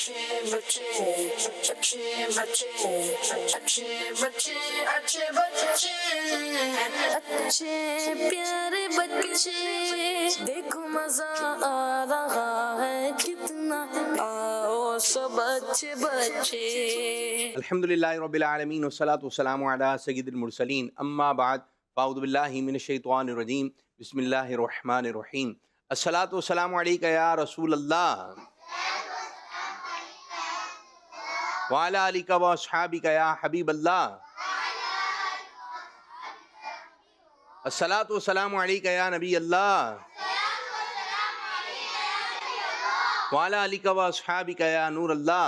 अच्छे बच्चे अच्छे बच्चे अच्छे बच्चे अच्छे बच्चे अच्छे प्यारे बच्चे देखो मजा आ रहा है कितना आओ सब अच्छे बच्चे। अल्हम्दुलिल्लाहि रब्बिल आलमीन वस्सलातु वस्सलामु अला सय्यिदिल मुरसलीन अम्मा बाद फ़अऊज़ु बिल्लाहि मिनश शैतानिर रजीम बिस्मिल्लाहिर रहमानिर रहीम अस्सलातु वस्सलामु अलैका या रसूल अल्लाह व अला आलिका व अस्हाबिका या हबीब अल्लाह अस्सलातु वस्सलामु अलैका या नबी अल्लाह व अला आलिका व अस्हाबिका या नूर अल्लाह।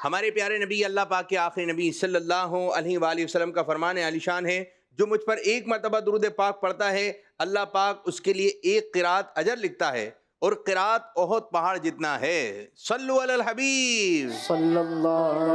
हमारे प्यारे नबी अल्लाह पाक के आखिरी नबी सल्लल्लाहु अलैहि वसल्लम का फरमान आलिशान है, जो मुझ पर एक मरतबा दुरूद पाक पढ़ता है अल्लाह पाक उसके लिए एक क़िरात अजर लिखता है और क़िरात ओहद पहाड़ जितना है। सल्लु अलल हबीब सल्लल्लाहु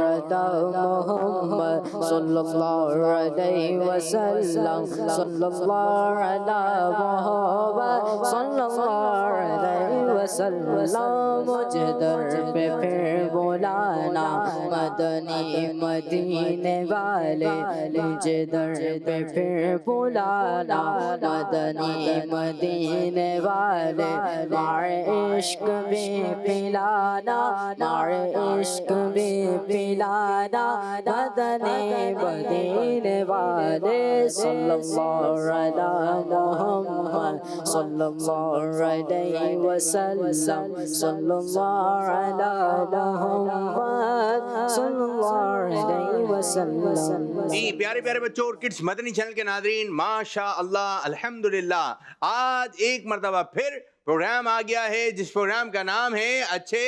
मुहम्मद सल्लल्लाहु अलैहि वसल्लम सल्लल्लाहु अला मुहम्मद सल्लल्लाहु अलैहि वसल्लम। मुझे दर पे फिर बुलाना मदनी मदीने वाले, मुझे दर पे फिर बुलाना मदनी मदीने वाले। मारे इश्क में पिलाना मारे इश्क में पिलाना मदनी मदीने वाले। सल्लल्लाहु अला मुहम्मद सल्लल्लाहु अलैहि वसल्लम सल्लल्लाहु अला मुहम्मद सल्लल्लाहु अलैहि वसल्लम। जी प्यारे प्यारे बच्चों और किड्स मदनी चैनल के नादरीन, माशा अल्लाह अल्हम्दुलिल्लाह, आज एक मरतबा फिर प्रोग्राम आ गया है जिस प्रोग्राम का नाम है अच्छे।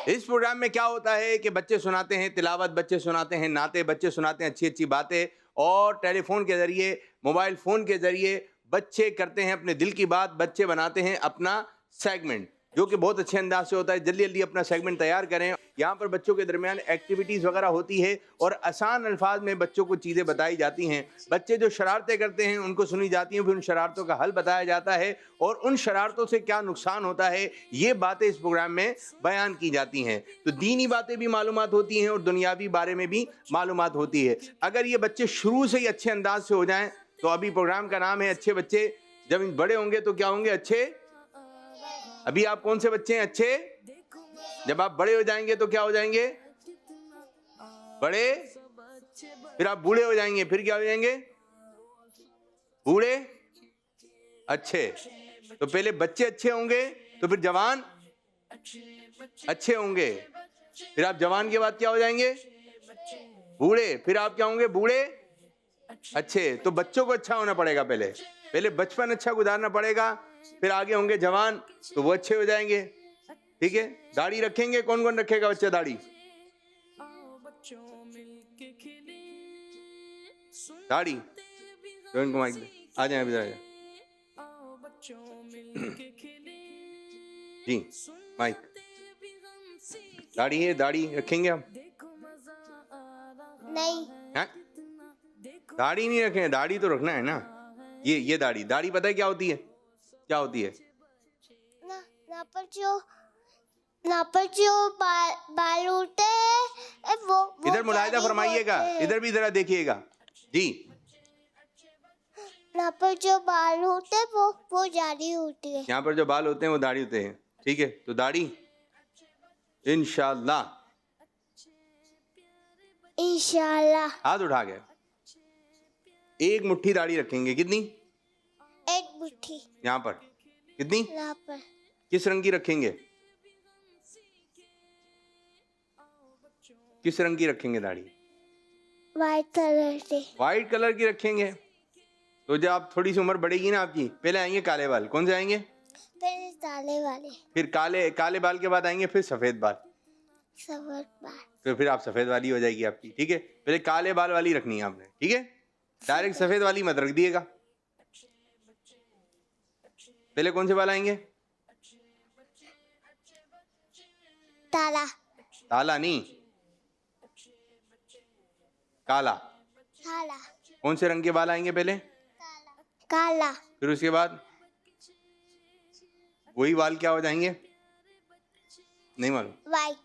इस प्रोग्राम में क्या होता है कि बच्चे सुनाते हैं तिलावत, बच्चे सुनाते हैं नाते, बच्चे सुनाते हैं अच्छी अच्छी बातें, और टेलीफोन के ज़रिए मोबाइल फ़ोन के ज़रिए बच्चे करते हैं अपने दिल की बात, बच्चे बनाते हैं अपना सेगमेंट, जो कि बहुत अच्छे अंदाज से होता है। जल्दी जल्दी अपना सेगमेंट तैयार करें। यहाँ पर बच्चों के दरमियान एक्टिविटीज़ वगैरह होती है और आसान अल्फाज में बच्चों को चीज़ें बताई जाती हैं। बच्चे जो शरारतें करते हैं उनको सुनी जाती हैं, फिर उन शरारतों का हल बताया जाता है और उन शरारतों से क्या नुकसान होता है ये बातें इस प्रोग्राम में बयान की जाती हैं। तो दीनी बातें भी मालूमात होती हैं और दुनियावी बारे में भी मालूमात होती है। अगर ये बच्चे शुरू से ही अच्छे अंदाज से हो जाएँ तो अभी प्रोग्राम का नाम है अच्छे बच्चे, जब बड़े होंगे तो क्या होंगे? अच्छे। अभी आप कौन से बच्चे हैं? अच्छे। जब आप बड़े हो जाएंगे तो क्या हो जाएंगे? बड़े। फिर आप बूढ़े हो जाएंगे, फिर क्या हो जाएंगे? बूढ़े। अच्छे। तो पहले बच्चे अच्छे होंगे तो फिर जवान अच्छे होंगे, फिर आप जवान के बाद क्या हो जाएंगे? बूढ़े। फिर आप क्या होंगे? बूढ़े अच्छे। तो बच्चों को अच्छा होना पड़ेगा, पहले बचपन अच्छा गुजारना पड़ेगा, फिर आगे होंगे जवान तो वो अच्छे हो जाएंगे। ठीक है। दाढ़ी रखेंगे, कौन कौन रखेगा बच्चे दाढ़ी? दाढ़ी तो इनको माइक दे, आ जाए अभी, आ जाए जी माइक। दाढ़ी है, दाढ़ी रखेंगे हम? नहीं। हाँ? दाढ़ी नहीं रखेंगे, दाढ़ी तो रखना है ना। ये दाढ़ी, दाढ़ी पता है क्या होती है? क्या होती है? ना पर जो बाल उठते हैं वो इधर मुलाहिदा फरमाइएगा, इधर भी जरा देखिएगा जी। यहाँ पर जो बाल होते हैं वो दाढ़ी होती है। यहाँ पर जो बाल होते हैं वो दाढ़ी होते हैं। ठीक है। तो दाढ़ी इंशाअल्लाह, इंशाअल्लाह हाथ उठा के एक मुट्ठी दाढ़ी रखेंगे। कितनी? एक मुट्ठी। यहाँ पर कितनी? यहाँ पर। किस रंग की रखेंगे? किस रंग की रखेंगे दाढ़ी? वाइट कलर से। वाइट कलर की रखेंगे। तो जब आप थोड़ी सी उम्र बढ़ेगी ना आपकी, पहले आएंगे काले बाल। कौन से आएंगे? पहले काले वाले, फिर काले बाल के बाद आएंगे फिर सफेद बाल, सफेद बाल, फिर आप सफेद वाली हो जाएगी आपकी। ठीक है। पहले काले बाल वाली रखनी है आपने। ठीक है। डायरेक्ट सफेद वाली मत रख दिएगा। पहले कौन से बाल आएंगे? ताला। ताला नहीं, काला। काला। कौन से रंग के बाल आएंगे? पहले काला। फिर उसके बाद वही बाल क्या हो जाएंगे? नहीं मालूम। वाइट।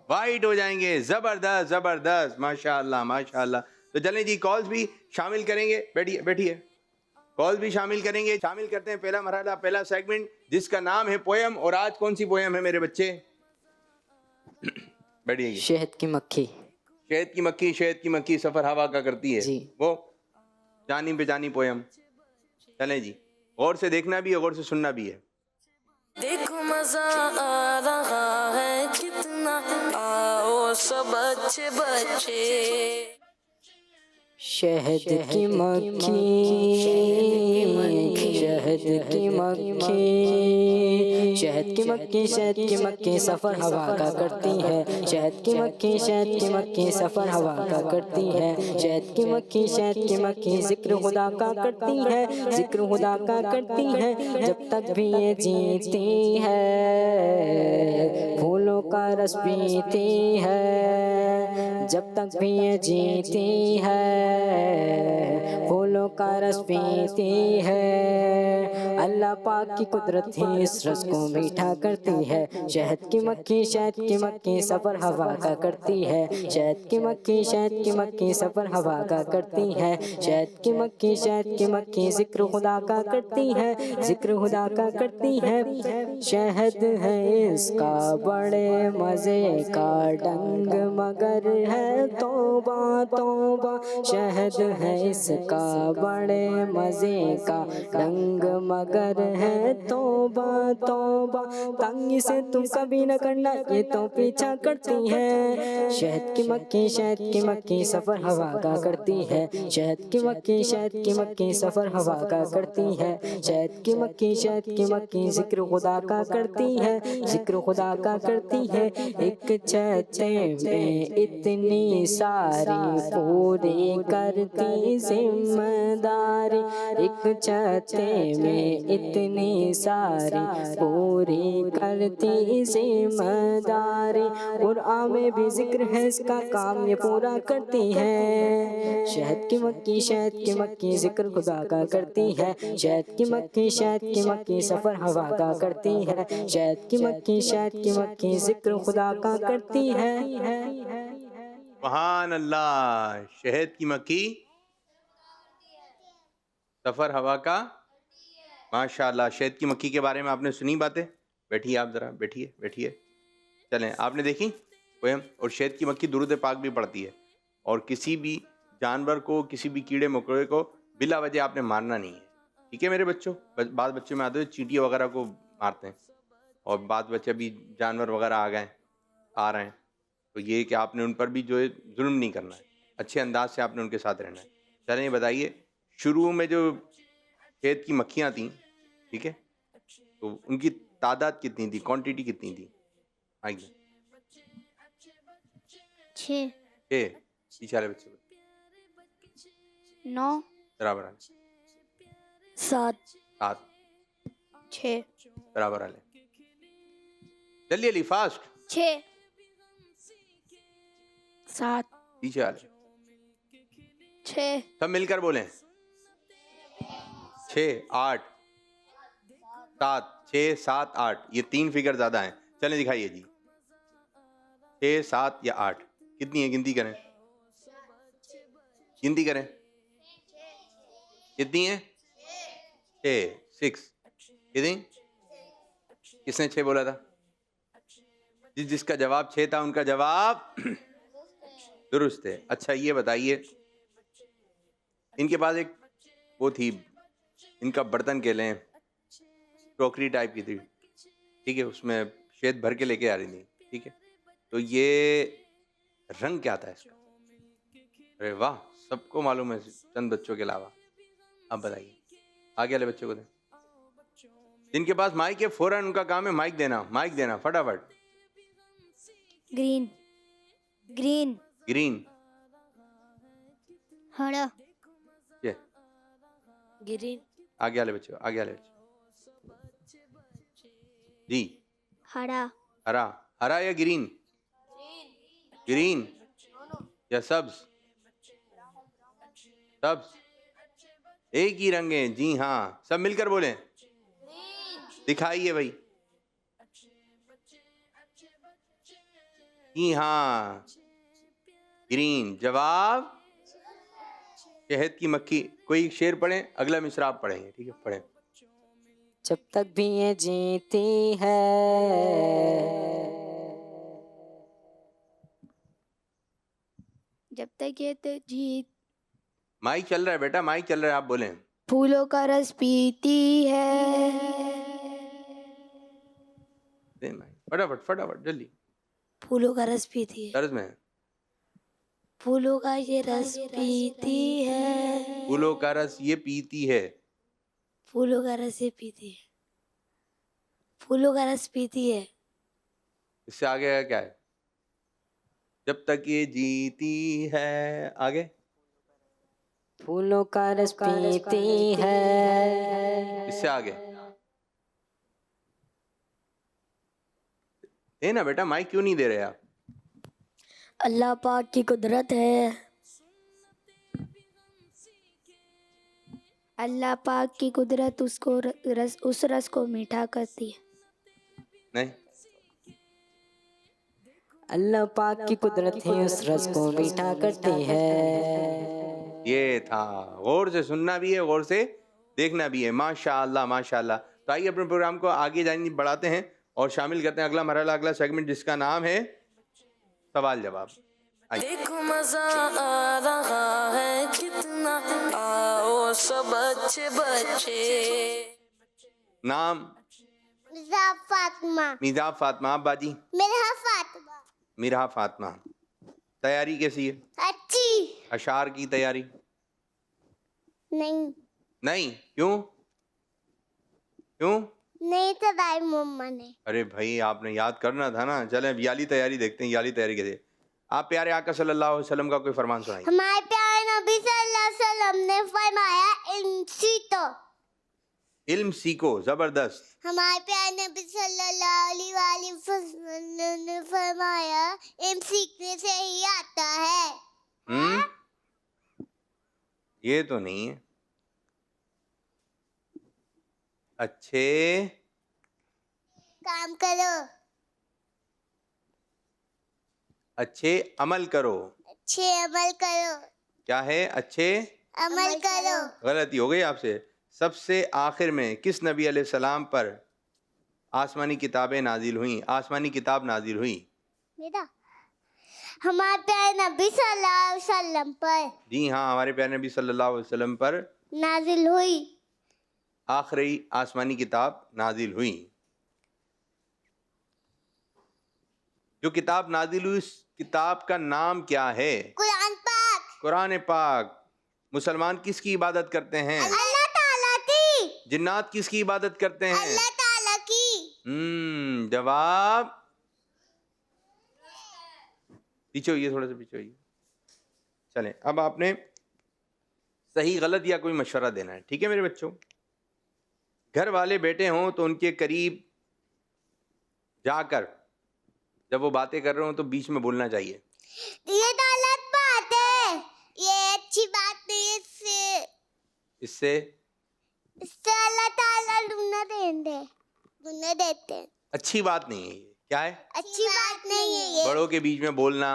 वाइट हो जाएंगे। जबरदस्त जबरदस्त, माशाअल्लाह माशाअल्लाह। तो चलें जी, कॉल्स भी शामिल करेंगे। बैठिए बैठिए, कॉल भी शामिल करेंगे। शामिल करते हैं पहला मरहला, पहला सेगमेंट, जिसका नाम है पोयम। और आज कौन सी पोयम है मेरे बच्चे? बैठिए। शहद की मक्खी। शहद की मक्खी, शहद की मक्खी सफर हवा का करती है जी। वो जानी बेजानी पोयम। चलें जी, गौर से देखना भी है, गौर से सुनना भी है। देखो मजा आ रहा है कितना, आओ सब अच्छे बच्चे। शहद की मक्खी, शहद की मक्खी, शहद की मक्खी, शहद की मक्खी सफर हवा का करती है। शहद की मक्खी, शहद की मक्खी सफर हवा का करती है। शहद की मक्खी, शहद की मक्खी जिक्र खुदा का करती है, जिक्र खुदा का करती है। जब तक भी ये जीती है फूलों का रस पीती है। जब तक भी ये जीती है फूलों का रस पीती है। अल्लाह पाक की कुदरत ही इस रस को मीठा करती है। शहद की मक्खी, शहद की मक्खी सफर हवा का करती है। शहद की मक्खी, शहद की मक्खी सफर हवा का करती है। शहद की मक्खी, शहद की मक्खी जिक्र खुदा का करती है, जिक्र खुदा का करती है। शहद है इसका बड़े मजे का डंग मगर है तौबा तौबा। शहद है इसका बड़े मजे का डंग मगर है तौबा तौबा। तंगी से तुम कभी न करना ये तो पीछा करती है। शहद की मक्खी, शहद की मक्खी सफर हवा का करती है। शहद की मक्खी, शहद की मक्खी सफर हवा का करती है। शहद की मक्खी, शहद की मक्खी जिक्र खुदा का करती है, जिक्र खुदा का करती है। एक छत्ते में इतनी सारी पूरी करती जिम्मेदारी। एक छत्ते में इतनी सारी पूरी करती जिम्मेदारी। कुरान में भी जिक्र है इसका काम ये पूरा करती है। शहद की मक्खी, शहद की मक्खी जिक्र खुदा का करती है। शहद की मक्खी, शहद की मक्खी सफर हवा का करती है। शहद की मक्खी, शहद की मक्खी जिक्र खुदा का करती है। सुभान अल्लाह। शहद की मक्खी सफर हवा का, माशाअल्लाह। शहद की मक्खी के बारे में आपने सुनी बातें? बैठिए आप जरा, बैठिए बैठिए। चलें, आपने देखी पोयम? और शहद की मक्खी दुरूद पाक भी पढ़ती है। और किसी भी जानवर को, किसी भी कीड़े मकोड़े को बिला वजह आपने मारना नहीं है, ठीक है मेरे बच्चों? बाद बच्चों में आते हैं चींटियाँ वगैरह को मारते हैं, और बाद बच्चे भी जानवर वगैरह आ रहे हैं, तो ये कि आपने उन पर भी जो है जुल्म नहीं करना है, अच्छे अंदाज से आपने उनके साथ रहना है। चलें, बताइए, शुरू में जो शहद की मक्खियाँ थीं, ठीक है, तो उनकी तादाद कितनी थी, क्वांटिटी कितनी थी? आइए। 6 छः। पीछे वाले बच्चे 9 बराबर आले, 7 7 6 बराबर आले। जल्दी जल्दी फास्ट। 6 7 पीछे वाले 6 सब मिलकर बोलें। 6 8 7 6 7 8, ये 3 फिगर ज्यादा हैं। चलें दिखाइए जी, 6 7 या 8 कितनी है? गिनती करें, गिनती करें, कितनी है? 6 कितनी? किसने 6 बोला था? जिसका जवाब 6 था उनका जवाब दुरुस्त है। अच्छा, ये बताइए, इनके पास एक वो थी, इनका बर्तन कह लें, क्रॉकरी टाइप की थी, ठीक है, उसमें शहद भर के लेके आ रही थी, ठीक है, तो ये रंग क्या था इसका? अरे वाह, सबको मालूम है चंद बच्चों के अलावा। अब बताइए, आगे वाले बच्चों को दें। जिनके पास माइक है फौरन उनका काम है माइक देना, माइक देना फटाफट। ग्रीन ग्रीन ग्रीन, हरा ये ग्रीन, आगे वाले बच्चों, आगे वाले बच्चों जी। हरा हरा, हरा या ग्रीन? ग्रीन या सब्ज? सब्ज, एक ही रंग है जी हाँ, सब मिलकर बोलें। दिखाइए भाई, जी हाँ, ग्रीन। जवाब शहद की मक्खी। कोई शेर पढ़े, अगला मिसरा आप पढ़ेंगे, ठीक है? पढ़े। जब तक भी ये जीती है, जब तक ये तो जीत माइक चल रहा है बेटा, माइक चल रहा है, आप बोलें। फूलों का रस पीती है। दे माइक, फटाफट फटाफट जल्दी। फूलों का रस पीती है, तर्ज में। फूलों का ये रस पीती है, फूलों का रस ये पीती है। फूलों का रस ये पीती है, फूलों का रस पीती है। इससे आगे का क्या है? जब तक ये जीती है, आगे। फूलों का रस पीती है। इससे आगे है ना बेटा, माइक क्यों नहीं दे रहे आप? अल्लाह पाक की कुदरत है, अल्लाह पाक की कुदरत उसको उस रस को मीठा करती है। नहीं, अल्लाह पाक की कुदरत ही उस रस को मीठा करती है। ये था। गौर से सुनना भी है, गौर से देखना भी है। माशाअल्लाह माशाअल्लाह। तो आइए अपने प्रोग्राम को आगे जाने बढ़ाते हैं और शामिल करते हैं अगला मरहला, अगला सेगमेंट, जिसका नाम है सवाल जवाब। देखो मजा आ रहा है कितना, आओ सब अच्छे बच्चे। नाम मिर्जा फातिमा। मिजाब फातिमा। आप बाजी? मिर्जा फातिमा। मिरहा फातिमा। तैयारी कैसी है? अच्छी। अशार की तैयारी? नहीं नहीं, क्यों? क्यों? नहीं तो दाई मम्मा ने। अरे भाई, आपने याद करना था ना। चलें याली तैयारी देखते हैं, याली तैयारी कैसे। आप प्यारे आका सल्लल्लाहु अलैहि वसल्लम का कोई फरमान सुनाइए। हमारे प्यारे नबी सल्लल्लाहु अलैहि वसल्लम ने फरमाया इंसीतो। इल्म सीखो, जबरदस्त। हमारे प्यारे नबी सल्लल्लाहु अलैहि वसल्लम ने फरमाया इल्म सीखने से ही आता है। ये तो नहीं है। अच्छे काम करो, अच्छे अमल करो। अच्छे अमल करो, क्या है? अच्छे अमल करो। गलती हो गई आपसे। सबसे आखिर में किस नबी अलैहिस्सलाम पर आसमानी किताबें नाजिल हुई? आसमानी किताब नाजिल हुई? बेटा हमारे प्यारे नबी सल्लल्लाहु अलैहि वसल्लम पर जी हाँ, हमारे प्यारे नबी सल्लल्लाहु अलैहि वसल्लम पर नाजिल हुई आखिरी आसमानी किताब नाजिल हुई। जो किताब नाजिल हुई, उस किताब का नाम क्या है? कुरान पाक। कुरान पाक। मुसलमान किसकी इबादत करते हैं? अल्लाह ताला की। जिन्नात किसकी इबादत करते हैं? अल्लाह ताला की। जवाब पीछे होइए, थोड़ा सा पीछे होइए। चलें, अब आपने सही गलत या कोई मशवरा देना है, ठीक है मेरे बच्चों? घर वाले बैठे हों तो उनके करीब जाकर जब वो बातें कर रहे हो तो बीच में बोलना चाहिए। ये गलत बात है, ये अच्छी बात नहीं है। इससे इससे अल्लाह ताला गुनाह देते हैं। अच्छी बात नहीं है ये। क्या है? अच्छी बात नहीं है ये। बड़ों के बीच में बोलना।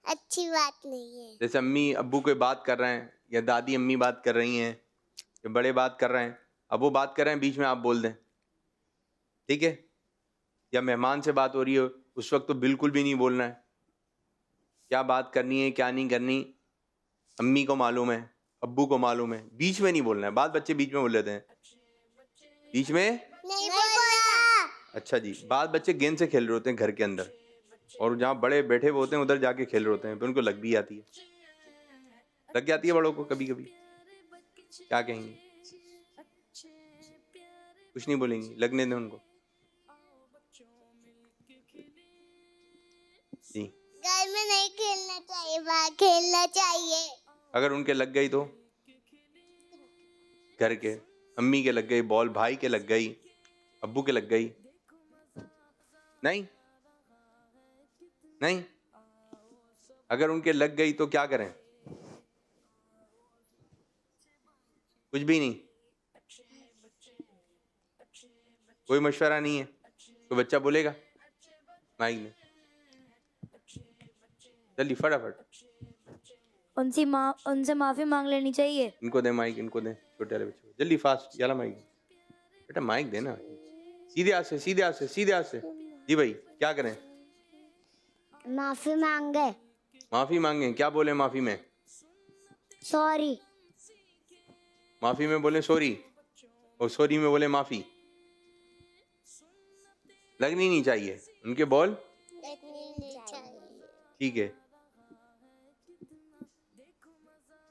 अच्छी बात नहीं है। जैसे अम्मी अब्बू कोई बात कर रहे हैं या दादी अम्मी बात कर रही हैं, या बड़े बात कर रहे हैं, अब वो बात कर रहे हैं, बीच में आप बोल दें, ठीक है? या मेहमान से बात हो रही हो, उस वक्त तो बिल्कुल भी नहीं बोलना है। क्या बात करनी है क्या नहीं करनी अम्मी को मालूम है, अब्बू को मालूम है, बीच में नहीं बोलना है। बात बच्चे बीच में बोल लेते हैं, बीच में नहीं बोलना। अच्छा जी, बात बच्चे गेंद से खेल रहे होते हैं घर के अंदर, और जहाँ बड़े बैठे हुए होते हैं उधर जाके खेल रहे होते हैं, फिर उनको लग भी आती है, लग जाती है बड़ों को कभी कभी। क्या कहेंगे? कुछ नहीं बोलेंगी, लगने दें उनको। जी, घर में नहीं खेलना चाहिए, बाहर खेलना चाहिए। अगर उनके लग गई तो घर के अम्मी के लग गई बॉल, भाई के लग गई, अब्बू के लग गई, नहीं नहीं, अगर उनके लग गई तो क्या करें? कुछ भी नहीं, कोई मशवरा नहीं है। कोई बच्चा बोलेगा माइक में? जल्दी फटाफट। उनसे माफ़ी मांग लेनी चाहिए। इनको दे माइक, इनको दे, छोटे वाले बच्चे को। जल्दी फास्ट, याला माइक बेटा, माइक देना। सीधे हाथ से, सीधे हाथ से, सीधे हाथ से। जी भाई, क्या करें? माफी मांगे। माफी मांगे। क्या बोले माफी में? सॉरी। माफी में बोले सॉरी, और सॉरी में बोले माफी। लगनी नहीं चाहिए उनके बॉल। ठीक है।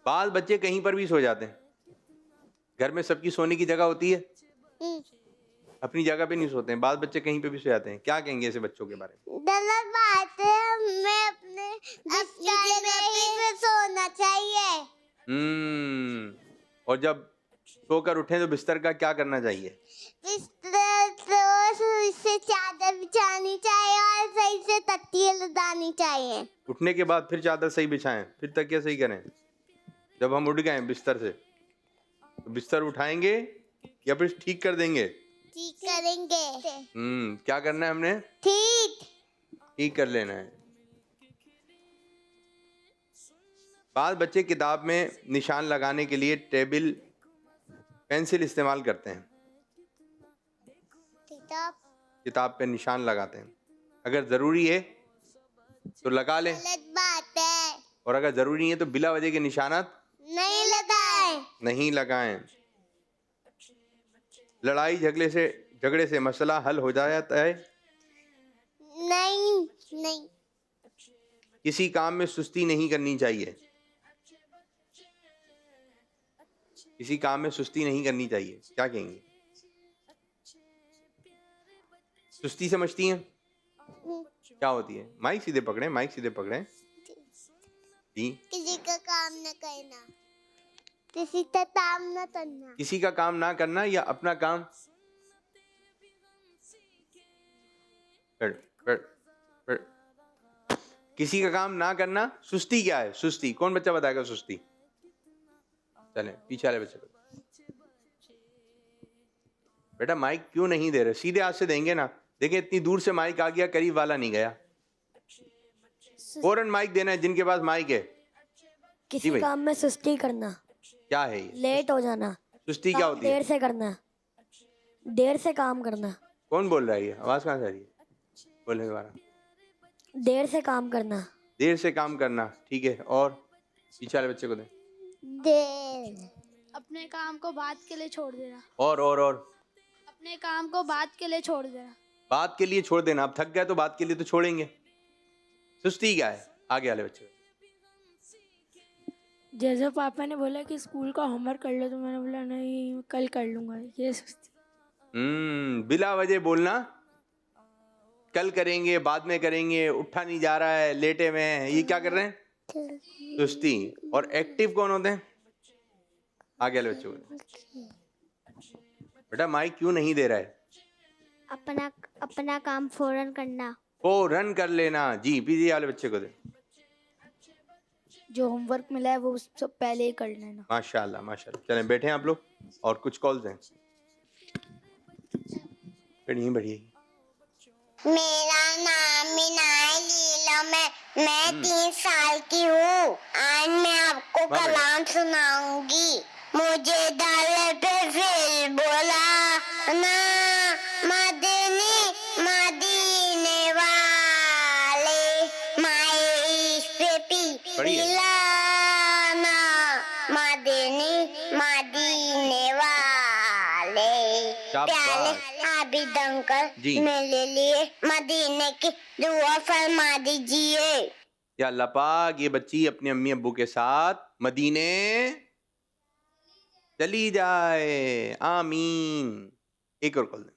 बाल बच्चे कहीं पर भी सो जाते हैं। घर में सबकी सोने की जगह होती है, अपनी जगह पे नहीं सोते हैं। बाल बच्चे कहीं पे भी सो जाते हैं। क्या कहेंगे ऐसे बच्चों के बारे में? गलत बात है, मैं अपने जगह पे सोना चाहिए। और जब सोकर उठे तो बिस्तर का क्या करना चाहिए? बिस्तर तो से चादर बिछानी चाहिए और सही से तकिए लगानी चाहिए। उठने के बाद फिर चादर सही बिछाएं, फिर तकिया सही करें। जब हम उठ गए बिस्तर से तो बिस्तर उठाएंगे या फिर ठीक कर देंगे? ठीक करेंगे। क्या करना है हमने? ठीक कर लेना है। बाल बच्चे किताब में निशान लगाने के लिए टेबल पेंसिल इस्तेमाल करते हैं। किताब पे निशान लगाते हैं। अगर जरूरी है तो लगा लें, गलत बात है। और अगर जरूरी नहीं है तो बिला वजह के निशानात नहीं लगाएं। लड़ाई झगड़े से मसला हल हो जाता है? नहीं। किसी काम में सुस्ती नहीं करनी चाहिए। किसी काम में सुस्ती नहीं करनी चाहिए। क्या कहेंगे? सुस्ती समझती हैं? क्या होती है? माइक सीधे पकड़े, माइक सीधे पकड़े जी। किसी का काम न करना, किसी का काम न करना। किसी का काम ना करना या अपना काम किसी का काम ना करना। सुस्ती क्या है? सुस्ती कौन बच्चा बताएगा? सुस्ती चले पीछे वाले बच्चे को। बेटा माइक क्यों नहीं दे रहे? सीधे हाथ से देंगे ना। देखिए इतनी दूर से माइक आ गया, करीब वाला नहीं गया। फौरन माइक देना है जिनके पास माइक है। किसी काम में सुस्ती करना। क्या है ये? लेट हो जाना। सुस्ती क्या होती है? देर से करना, देर से काम करना। कौन बोल रहा है? ये आवाज कहाँ से आ रही है? बोलने दोबारा। देर से काम करना। देर से काम करना, ठीक है। और पीछे वाले बच्चे को दे। देर। अपने काम को बात के लिए छोड़ देना। और अपने काम को बात के लिए छोड़ देना। बात के लिए छोड़ देना। अब थक गए तो बात के लिए तो छोड़ेंगे। सुस्ती क्या है? आगे वाले बच्चे। जैसे पापा ने बोला कि स्कूल का होमवर्क कर लो, तो मैंने बोला नहीं कल कर लूंगा। ये सुस्ती। बिला वजह बोलना, कल करेंगे, बाद में करेंगे, उठा नहीं जा रहा है, लेटे हुए हैं, ये क्या कर रहे हैं? सुस्ती। और एक्टिव कौन होते हैं? आगे वाले बच्चों को। बेटा माइक क्यों नहीं दे रहा है? अपना काम फौरन करना। फौरन कर लेना जी। पीछे वाले बच्चे को दे। जो होमवर्क मिला है वो सब पहले ही कर लेना। माशाल्लाह माशाल्लाह। चलें बैठे हैं आप लोग, और कुछ कॉल्स हैं। बढ़िया बढ़िया। मेरा नाम मिनाय लीलम है, मैं 3 साल की हूँ। आज मैं आपको कलाम सुनाऊंगी। मुझे डाले पे फिर बोला ना, मदीने वाले माए इश्क पे पिलाना, मदीने वाले प्याले आबिद अंकल मेरे लिए मदीने की दुआ फरमा दीजिए। या अल्लाह पाक ये बच्ची अपने अम्मी अब्बू के साथ मदीने चली जाए, आमीन। एक और कॉल दे।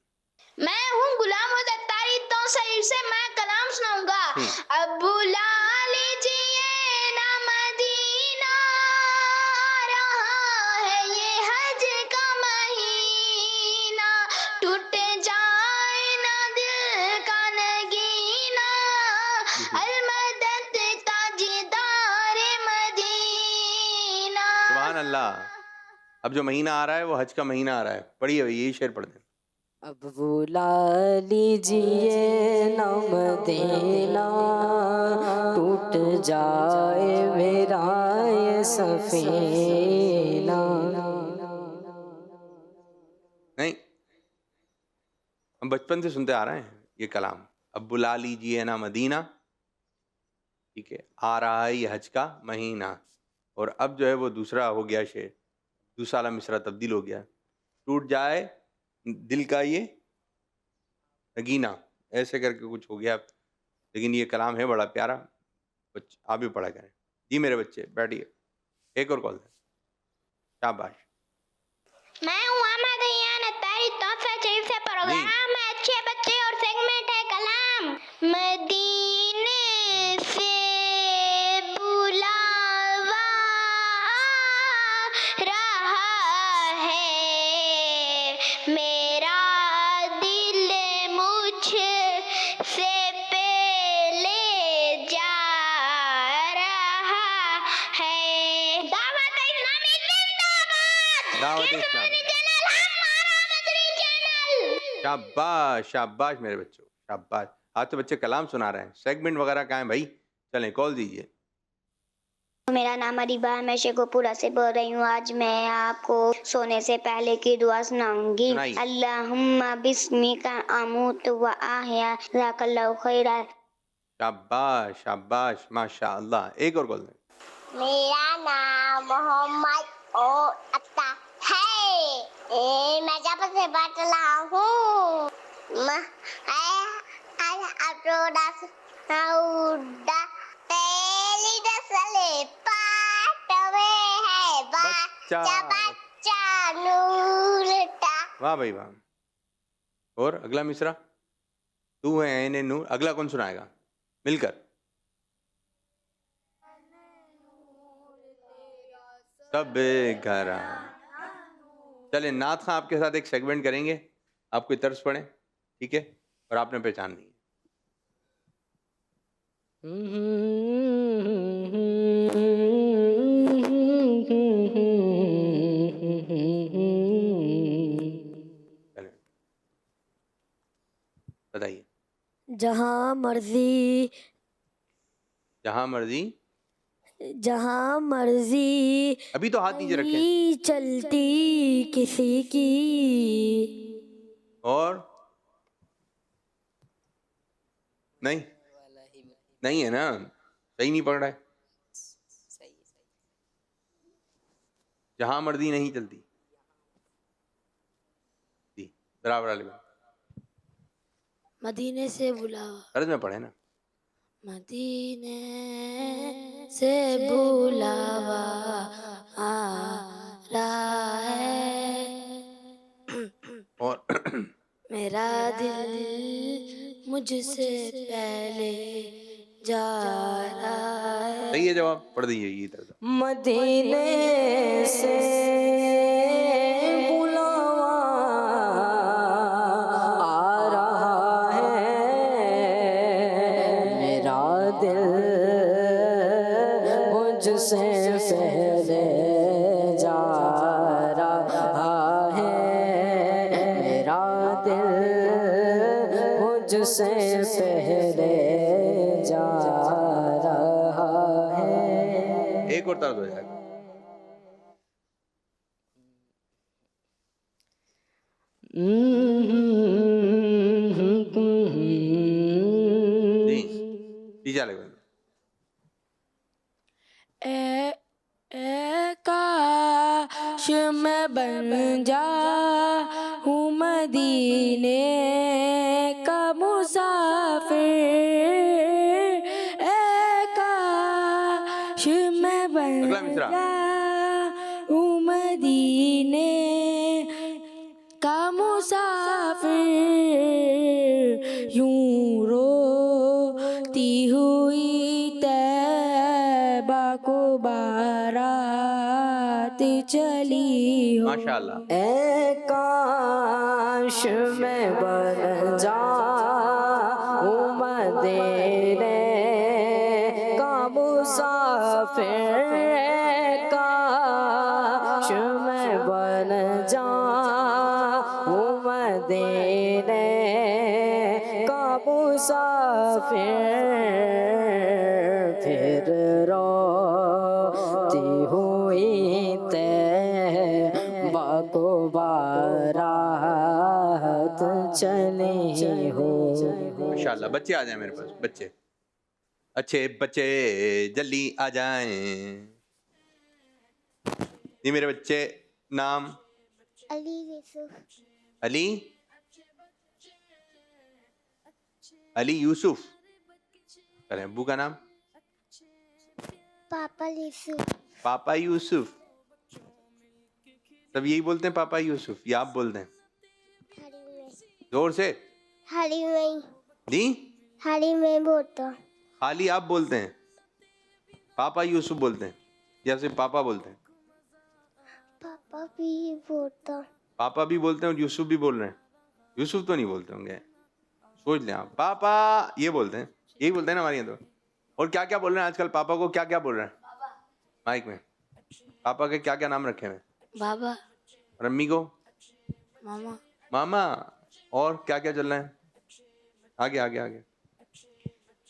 मैं हूँ गुलाम अत्तारी, तो सही से मैं कलाम सुनाऊंगा। अब बुला लीजिए ना, मदीना रहा है ये हज का महीना, टूट जाए ना दिल का नगीना, अलमदद ताजदार मदीना। सुभान अल्लाह। अब जो महीना आ रहा है वो हज का महीना आ रहा है। पढ़िए भाई, यही शेर पढ़ दें। अब बुला लीजिए ना मदीना, टूट लौट जाए मेरा ये सफीना। नहीं, हम बचपन से सुनते आ रहे हैं ये कलाम, अब बुला लीजिए ना मदीना, ठीक है, आ रहा है ये हज का महीना। और अब जो है वो दूसरा हो गया शेर, दूसरा वाला मिसरा तब्दील हो गया, टूट जाए दिल का ये नगीना, ऐसे करके कुछ हो गया। लेकिन ये कलाम है बड़ा प्यारा, आप भी पढ़ा करें। जी मेरे बच्चे बैठिए, एक और कॉल है, शाबाश। मैं हूँ अहमद अयान अत्तारी, तोहफा शरीफ से प्रोग्राम है अच्छे बच्चे और सेगमेंट है कलाम। मदीने से बुलावा रहा है, मेरा दिल मुझ से पहले जा रहा है। दावत इस्लामी जिंदाबाद। दावत इस्लाम, शाबाश शाबाश मेरे बच्चों, शाबाश। आज तो बच्चे कलाम सुना रहे हैं, सेगमेंट वगैरह कहाँ है भाई? चलें कॉल दीजिए। मेरा नाम अरीबा है, मैं शेखोपुरा से बोल रही हूँ। आज मैं आपको सोने से पहले की दुआ सुनाऊंगी। सुनाइए। अल्लाहुम्मा बिस्मिका अमूतु व अहया ज़ाकल्लाहु खैरा। शाबाश शाबाश माशाअल्लाह। एक और कॉल दें। मेरा नाम मोहम्मद और अत्ता है। मैं जब से बात रहा हूँ पहली दसले पाठ में है बच्चा। बच्चा नूरता। वाह भाई वाह। और अगला मिसरा, तू है ऐने नूर, अगला कौन सुनाएगा मिलकर? सब घर चले, नाथ खां आपके साथ एक सेगमेंट करेंगे, आप कोई तर्ज पढ़ें, ठीक है, और आपने पहचाननी है। चलें, बताइए। जहाँ मर्जी जहां मर्जी, जहाँ मर्जी अभी तो हाथ नीचे रखें, नहीं चलती किसी की। और नहीं नहीं है ना, सही नहीं पढ़ रहा है। जहां मर्जी नहीं चलती, जी बराबर वाले में मदीने से बुलावा, अर्ज में पढ़े ना। मदीने से बुलावा आ रहा है, और मेरा दिल मुझसे पहले जा रहा है। सही है जवाब, पढ़ दीजिए ये तर्ज। मदीने से बुलावा आ रहा है, मेरा दिल मुझसे पहले जा रहा है, मेरा दिल मुझसे पहले जा रहा है। एक और तर्ज हो जाएगा। जी तीजा लगे। काश मैं बन जाऊं मदीने का मुसाफिर, काश मैं बन अगला मिसरा। जाऊं मदीने का मुसाफिर, यूं रोती हुई तैबा को बारात चली हो। माशाअल्लाह। ए काश मैं बन जाऊं मदीने का मुसाफिर, काश मैं बन जाऊं मदीने का मुसाफिर फिर रोती हुई तैबा को बारात चली हो। माशाल्लाह। बच्चे आ जाए मेरे पास, बच्चे, अच्छे बच्चे जल्दी आ जाएं। जी मेरे बच्चे, नाम? अली यूसुफ। अली, अली यूसुफ। अरे अब्बू का नाम? पापा यूसुफ। पापा यूसुफ। सब यही बोलते हैं पापा यूसुफ, या आप बोलते हैं? जोर से। हरी में। जी हरी में बोलता। खाली आप बोलते हैं, पापा यूसुफ बोलते हैं, या सिर्फ पापा बोलते हैं? पापा भी बोलता। पापा भी बोलते हैं और यूसुफ भी बोल रहे हैं। यूसुफ तो नहीं बोलते होंगे, सोच लें आप। पापा ये बोलते हैं, यही बोलते हैं ना हमारे यहाँ तो। और क्या क्या बोल रहे हैं आजकल? पापा को क्या क्या बोल रहे हैं माइक में? पापा के क्या क्या नाम रखे हुए हैं? बाबा, और अम्मी को? मामा। मामा। और क्या क्या चल रहा है? आगे आगे आगे।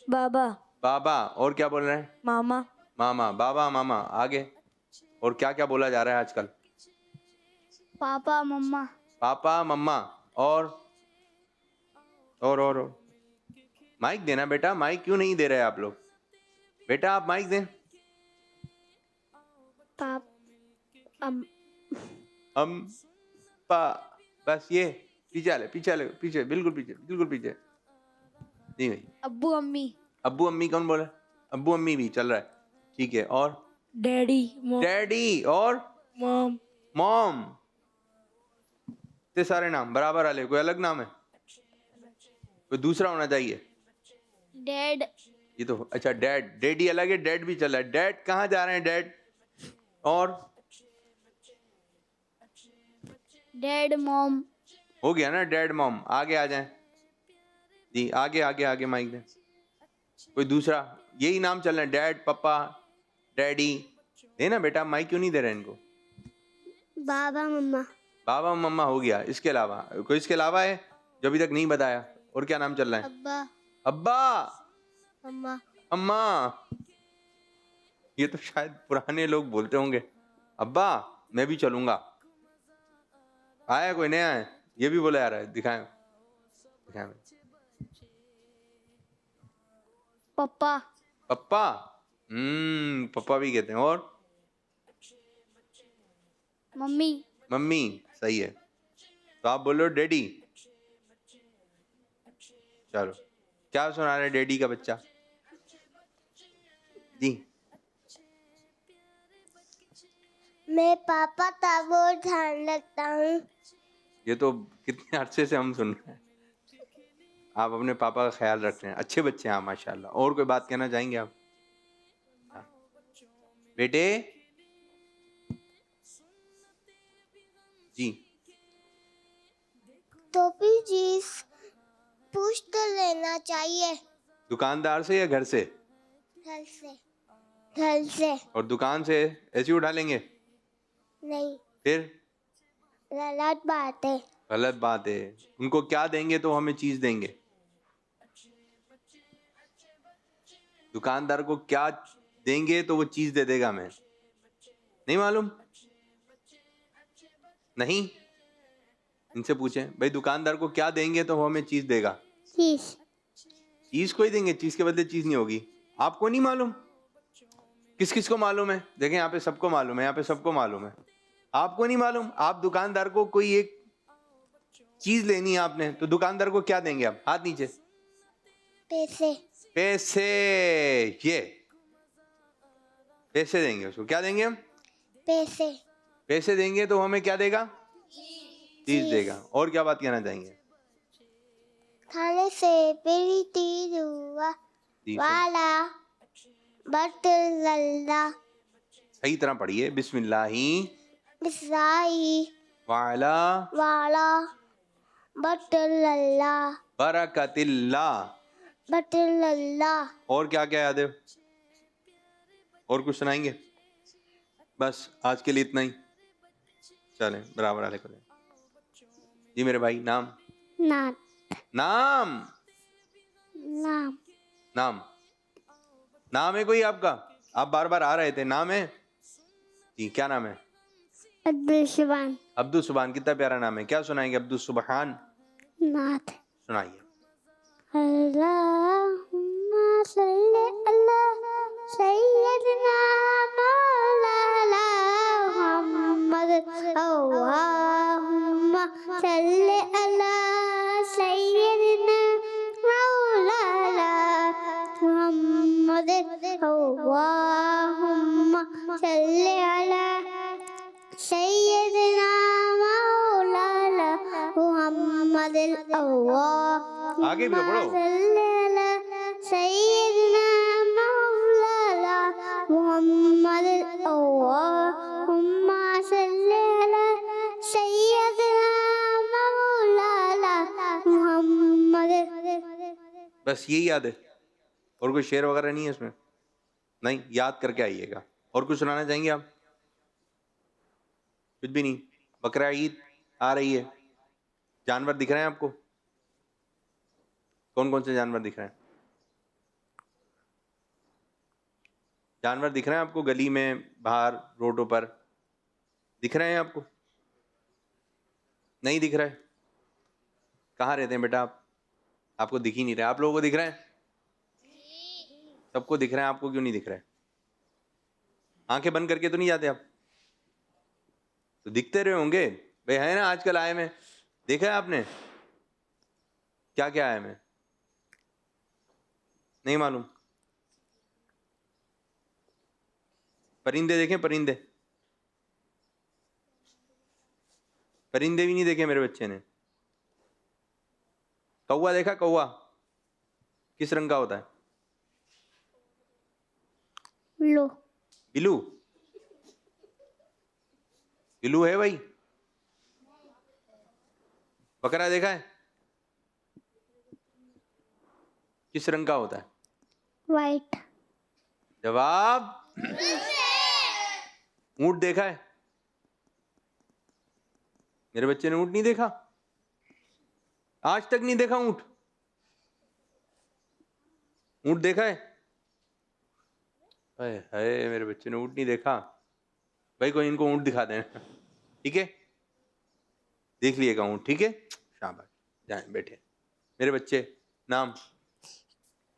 बाबा, बाबा। और क्या बोल रहे हैं? मामा, मामा। बाबा मामा। आगे। और क्या क्या बोला जा रहा है आजकल? पापा मम्मा। पापा मम्मा। और माइक देना बेटा, माइक क्यों नहीं दे रहे आप लोग? बेटा आप माइक दें। हम पा, बस ये पीछे बिल्कुल पीछे। जी भाई। अब्बू अम्मी, अब्बू अम्मी कौन बोला? अब्बू अम्मी भी चल रहा है, ठीक है। और डैडी, डैडी और मॉम, मॉम। इतने सारे नाम बराबर वाले, कोई अलग नाम है? कोई दूसरा होना चाहिए। डैड। ये तो अच्छा, डैड। डैडी अलग है, डैड भी चल रहा है। डैड कहाँ जा रहे हैं? डैड। और डैड मॉम। हो गया ना, डैड मॉम। आगे आ जाएं जी, आगे माइक दें। कोई दूसरा, यही नाम चल रहे हैं, डैड, पापा, डैडी। देना बेटा, माइक क्यों नहीं दे रहे इनको? बाबा मम्मा। बाबा मम्मा हो गया। इसके अलावा कोई? इसके अलावा है जो अभी तक नहीं बताया? और क्या नाम चल रहा है? अब्बा। अब्बा। मम्मा। अम्मा। ये तो शायद पुराने लोग बोलते होंगे। अब्बा मैं भी चलूंगा। आया कोई नया है? ये भी बोला जा रहा है, दिखाएं। पप्पा। पप्पा। पप्पा भी कहते हैं। और मम्मी। मम्मी, सही है। तो आप बोल रहे हो डैडी। चलो, क्या सुना रहे डैडी का बच्चा? जी। मैं पापा का बहुत ध्यान रखता हूँ। ये तो कितने अरसे से हम सुन रहे हैं, आप अपने पापा का ख्याल रख रहे हैं। अच्छे बच्चे हैं आप, माशाल्लाह। और कोई बात कहना चाहेंगे आप? बेटे जी। टोपी जींस पूछ तो लेना चाहिए। दुकानदार से या घर से? घर से। और दुकान से ऐसे ही उठा लेंगे? नहीं, फिर? गलत बात है। गलत बात है। उनको क्या देंगे तो हमें चीज देंगे? दुकानदार को क्या देंगे तो वो चीज दे देगा हमें? नहीं मालूम? नहीं? इनसे पूछें भाई, दुकानदार को क्या देंगे तो वो हमें चीज देगा? चीज को ही देंगे, चीज के बदले चीज नहीं होगी। आपको नहीं मालूम? किस किस को मालूम है? देखें, यहाँ पे सबको मालूम है, यहाँ पे सबको मालूम है। आपको नहीं मालूम? आप दुकानदार को कोई एक चीज लेनी है आपने, तो दुकानदार को क्या देंगे आप? हाथ नीचे। पैसे। पैसे। ये पैसे देंगे उसको। क्या देंगे हम? पैसे। पैसे देंगे तो हमें क्या देगा? चीज देगा। और क्या बात कहना चाहेंगे? खाने से पीती हुआ वाला बटलल्ला। सही तरह पढ़िए। बिस्मिल्लाही बिस्राई वाला वाला बटलल्ला बरकतिल्ला। बटलल्ला। और क्या क्या याद है? और कुछ सुनाएंगे? बस आज के लिए इतना ही। चलें, बराबर वाले को। जी मेरे भाई, नाम? नात। नाम? नाम नाम नाम है कोई आपका? आप बार बार आ रहे थे, नाम है जी, क्या नाम है? अब्दुल शुबान अब्दुल सुभान, कितना प्यारा नाम है। क्या सुनाएंगे अब्दुल सुभान? नाथ सुनाइए। अल्लाहुम्मा सल्ली अला सय्यदना मौलाना मुहम्मद अल्लाहुम्मा सल्ली अला सय्यदना मौलाना मुहम्मद अल्लाहुम्मा सल्ली अला सय्यदना मौलाना मुहम्मद आगे भी तो पढ़ो। सय्यदना मौलाना मुहम्मद अल्लाहुम्मा सल्ली अला सय्यदना मौलाना मुहम्मद। बस यही याद है और कोई शेर वगैरह नहीं है इसमें? नहीं, याद करके आइएगा। और कुछ सुनाना चाहेंगे आप? कुछ भी नहीं। बकरा ईद आ रही है, जानवर दिख रहे हैं आपको? कौन कौन से जानवर दिख रहे हैं? जानवर दिख रहे हैं आपको? गली में, बाहर, रोडों पर दिख रहे हैं आपको? नहीं दिख रहा है? कहाँ रहते हैं बेटा आप? आपको दिख ही नहीं रहा। आप लोगों को दिख रहे हैं? सबको दिख रहे हैं, आपको क्यों नहीं दिख रहा है? आंखें बंद करके तो नहीं जाते आप? तो दिखते रहे होंगे भाई, है ना। आजकल आए में देखा है आपने क्या क्या आया में? नहीं मालूम? परिंदे देखे? परिंदे परिंदे भी नहीं देखे मेरे बच्चे ने। कौवा देखा? कौवा किस रंग का होता है? लो बिलू? बिलू है भाई? बकरा देखा है? किस रंग का होता है? वाइट जवाब। ऊंट देखा है? मेरे बच्चे ने ऊंट नहीं देखा? आज तक नहीं देखा ऊंट? ऊंट देखा है? हाय हाय, मेरे बच्चे ने ऊंट नहीं देखा। भाई कोई इनको ऊंट दिखा देना, ठीक है? देख लिएगा ऊंट, ठीक है? शाबाश, जाएं बैठे। मेरे बच्चे, नाम?